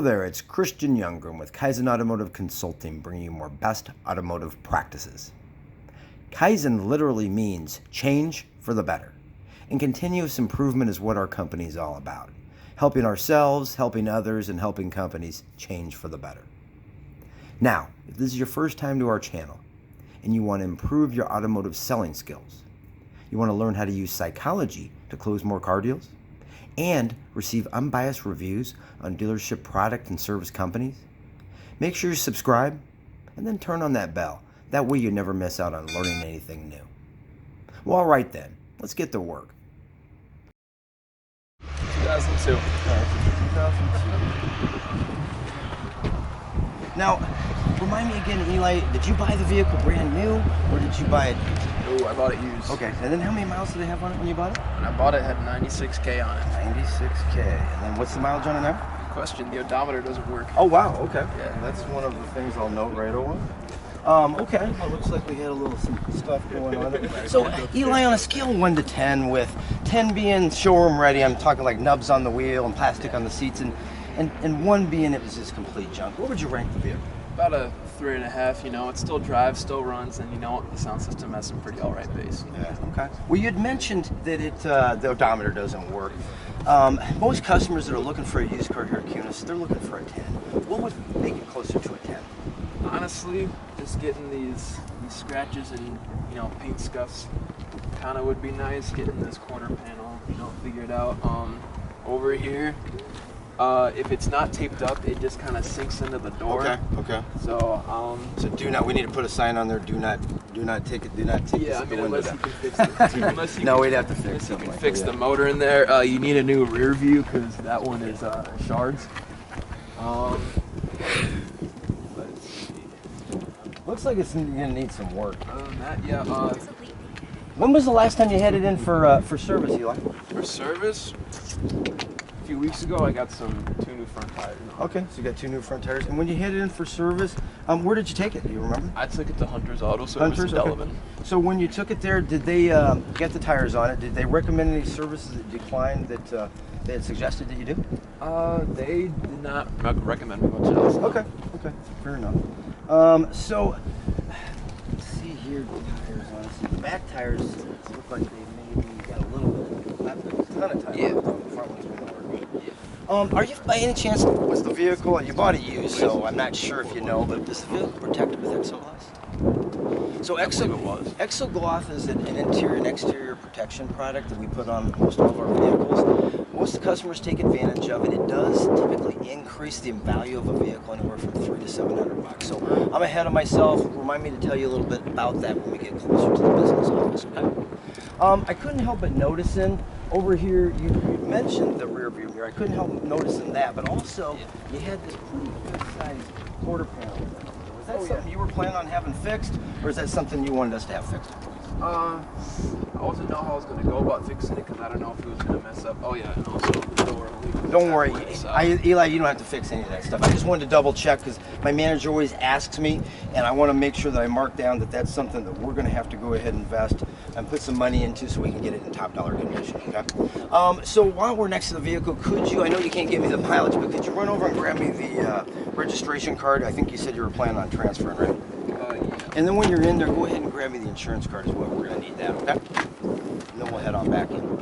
Hello there, it's Christian Youngren with Kaizen Automotive Consulting, bringing you more best automotive practices. Kaizen literally means change for the better, and continuous improvement is what our company is all about. Helping ourselves, helping others, and helping companies change for the better. Now, if this is your first time to our channel, and you want to improve your automotive selling skills, you want to learn how to use psychology to close more car deals, and receive unbiased reviews on dealership product and service companies, make sure you subscribe and then turn on that bell. That way you never miss out on learning anything new. Well, all right then, let's get to work. 2002. Now, remind me again, Eli, did you buy the vehicle brand new or did you buy it? Oh, I bought it used. Okay, and then how many miles did it have on it when you bought it? When I bought it, it had 96K on it. 96K. And then what's the mileage on it now? Question, the odometer doesn't work. Oh, wow, okay. Yeah. That's one of the things I'll note right away. Okay, well, it looks like we had some stuff going on there. So, Eli, on a scale of 1 to 10, with 10 being showroom ready, I'm talking like nubs on the wheel and plastic on the seats, and 1 being it was just complete junk, what would you rank the vehicle? About a 3.5, you know, it still drives, still runs, and you know the sound system has some pretty alright bass. Yeah, okay. Well, you'd mentioned that the odometer doesn't work. Most customers that are looking for a used car here at Cunis, they're looking for a 10. What would make it closer to a 10? Honestly, just getting these scratches and, you know, paint scuffs kind of would be nice. Getting this corner panel, you know, figured out. Over here, if it's not taped up, it just kind of sinks into the door. Okay. So, So we need to put a sign on there, do not take it, yeah, I mean, unless you can fix it. We'd have to fix Unless you something can like fix that. the motor in there. You need a new rear view because that one is shards. Let's see. Looks like it's gonna need some work. Other than that, yeah. When was the last time you had it in for service, Eli? For service, a few weeks ago, I got 2 new front tires. Okay, so you got 2 new front tires. And when you had it in for service, where did you take it? Do you remember? I took it to Hunter's Auto Service in Delavan. So when you took it there, did they get the tires on it? Did they recommend any services that declined that they had suggested that you do? They did not recommend me much else. Okay, fair enough. So let's see here, the tires on it. The back tires look like they maybe got a little bit, not a ton of tires. Yeah. The front ones wouldn't work. Are you by any chance, was the vehicle, you bought it used, so I'm not sure if you know, but is the vehicle protected with Exogloss? So Exogloss is an interior and exterior protection product that we put on most all of our vehicles. Most customers take advantage of it. It does typically increase the value of a vehicle anywhere from $300 to $700. So I'm ahead of myself. Remind me to tell you a little bit about that when we get closer to the business office, okay? I couldn't help but noticing over here, you mentioned the rear view mirror. I couldn't help noticing that, but also you had this pretty good sized quarter panel. Was that something you were planning on having fixed, or is that something you wanted us to have fixed? I wasn't know how I was going to go about fixing it because I don't know if it was going to mess up. Oh yeah, and also the door. Don't worry, Eli, you don't have to fix any of that stuff. I just wanted to double check because my manager always asks me, and I want to make sure that I mark down that that's something that we're going to have to go ahead and invest and put some money into so we can get it in top dollar condition, okay? So while we're next to the vehicle, could you, I know you can't give me the mileage, but could you run over and grab me the registration card? I think you said you were planning on transferring, right? Yeah. And then when you're in there, go ahead and grab me the insurance card as well. We're going to need that, okay? And then we'll head on back in.